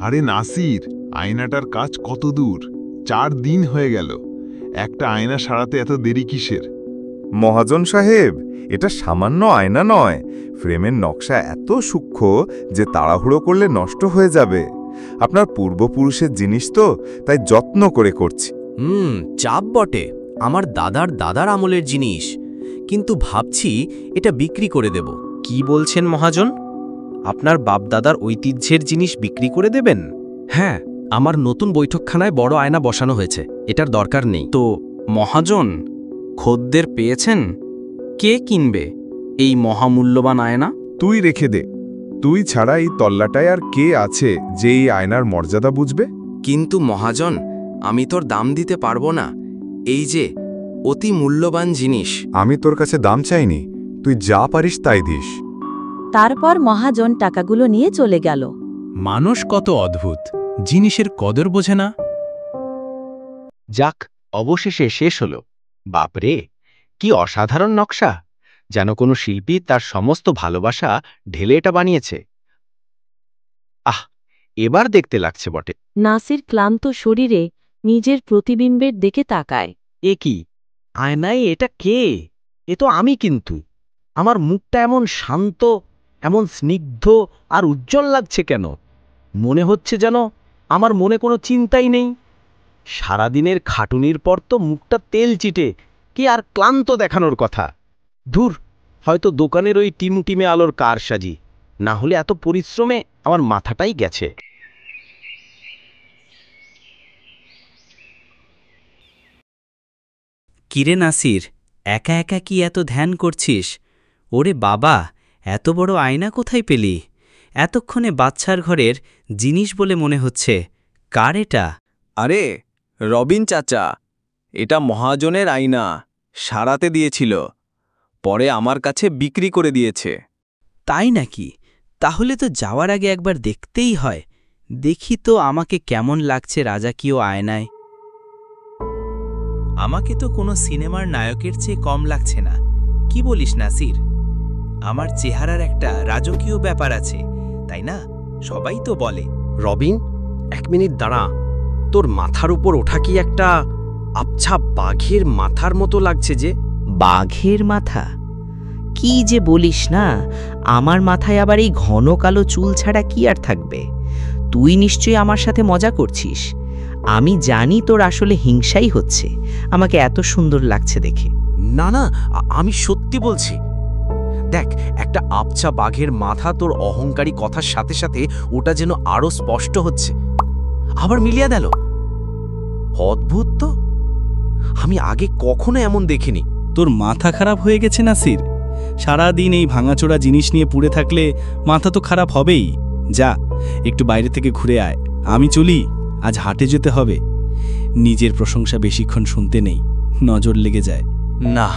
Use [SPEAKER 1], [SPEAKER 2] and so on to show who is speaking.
[SPEAKER 1] আরে নাসির, আয়নাটার কাজ কত দূর? 4 দিন হয়ে গেল। একটা আয়না সারাতে এত দেরি কিসের?
[SPEAKER 2] মহাজন সাহেব, এটা সামান্য আয়না নয়। ফ্রেমের নকশা এত সূক্ষ্ম যে তাড়াহুড়ো করলে নষ্ট হয়ে যাবে। আপনার পূর্বপুরুষের জিনিস তো, তাই যত্ন করে করছি।
[SPEAKER 3] চাপ বটে, আমার দাদার দাদার আমলের জিনিস, কিন্তু ভাবছি এটা বিক্রি করে দেব।
[SPEAKER 4] কি বলছেন মহাজন? আপনার বাপদাদার ঐতিহ্যের জিনিস বিক্রি করে দেবেন?
[SPEAKER 3] হ্যাঁ, আমার নতুন বৈঠকখানায় বড় আয়না বসানো হয়েছে, এটার দরকার নেই।
[SPEAKER 4] তো মহাজন, খদ্দের পেয়েছেন? কে কিনবে এই মহামূল্যবান আয়না?
[SPEAKER 2] তুই রেখে দে। তুই ছাড়া এই তল্লাটায় আর কে আছে যে এই আয়নার মর্যাদা বুঝবে?
[SPEAKER 3] কিন্তু মহাজন, আমি তোর দাম দিতে পারবো না। এই যে অতি মূল্যবান জিনিস।
[SPEAKER 2] আমি তোর কাছে দাম চাইনি, তুই যা পারিস তাই দিস।
[SPEAKER 5] তারপর মহাজন টাকাগুলো নিয়ে চলে গেল।
[SPEAKER 6] মানুষ কত অদ্ভুত, জিনিসের কদর বোঝে না।
[SPEAKER 7] যাক, অবশেষে শেষ হলো। বাপরে, কি অসাধারণ নকশা! যেন কোনো শিল্পী তার সমস্ত ভালোবাসা ঢেলে এটা বানিয়েছে। আহ, এবার দেখতে লাগছে বটে।
[SPEAKER 5] নাসির ক্লান্ত শরীরে নিজের প্রতিবিম্বের দিকে তাকায়।
[SPEAKER 7] এ কি, আয়নায় এটা কে? এ তো আমি। কিন্তু আমার মুখটা এমন শান্ত, এমন স্নিগ্ধ আর উজ্জ্বল লাগছে কেন? মনে হচ্ছে যেন আমার মনে কোনো চিন্তাই নেই। সারাদিনের খাটুনির পর তো মুখটা তেল চিটে, কি আর ক্লান্ত দেখানোর কথা। ধুর, হয়তো দোকানের ওই টিমটিমে আলোর কারসাজি, না হলে এত পরিশ্রমে আমার মাথাটাই গেছে।
[SPEAKER 4] কিরে নাসির, একা একা কি এত ধ্যান করছিস? ওরে বাবা, এত বড় আয়না কোথায় পেলি? এতক্ষণে বাচ্চার ঘরের জিনিস বলে মনে হচ্ছে। কার এটা?
[SPEAKER 3] আরে রবিন চাচা, এটা মহাজনের আয়না, সারাতে দিয়েছিল, পরে আমার কাছে বিক্রি করে দিয়েছে।
[SPEAKER 4] তাই নাকি? তাহলে তো যাওয়ার আগে একবার দেখতেই হয়। দেখি তো আমাকে কেমন লাগছে রাজকীয় আয়নায়। আমাকে তো কোনো সিনেমার নায়কের চেয়ে কম লাগছে না। কি বলিস নাসির? আমার চেহারার একটা রাজকীয় ব্যাপার আছে, তাই না? সবাই তো বলে।
[SPEAKER 3] রবিন, 1 মিনিট দাঁড়া। তোর মাথার উপর ওঠা কি একটা আবছা বাঘের মাথার মতো লাগছে যে?
[SPEAKER 4] বাঘের মাথা? কি যে বলিস না, আমার মাথায় আবার এই ঘন কালো চুল ছাড়া কি আর থাকবে? তুই নিশ্চয়ই আমার সাথে মজা করছিস। আমি জানি তোর আসলে হিংসাই হচ্ছে আমাকে এত সুন্দর লাগছে দেখে।
[SPEAKER 3] না না, আমি সত্যি বলছি। দেখ, একটা আবছা বাঘের মাথা তোর অহংকারী কথার সাথে সাথে ওটা যেন আরো স্পষ্ট হচ্ছে, আবার মিলিয়ে দিল। অদ্ভুত তো, আমি আগে কখনো এমন দেখিনি।
[SPEAKER 6] তোর মাথা খারাপ হয়ে গেছে নাসির? সারাদিন এই ভাঙাচোরা জিনিস নিয়ে পুড়ে থাকলে মাথা তো খারাপ হবেই। যা, একটু বাইরে থেকে ঘুরে আয়। আমি চলি, আজ হাটে যেতে হবে। নিজের প্রশংসা বেশিক্ষণ শুনতে নেই, নজর লেগে যায়।
[SPEAKER 3] না,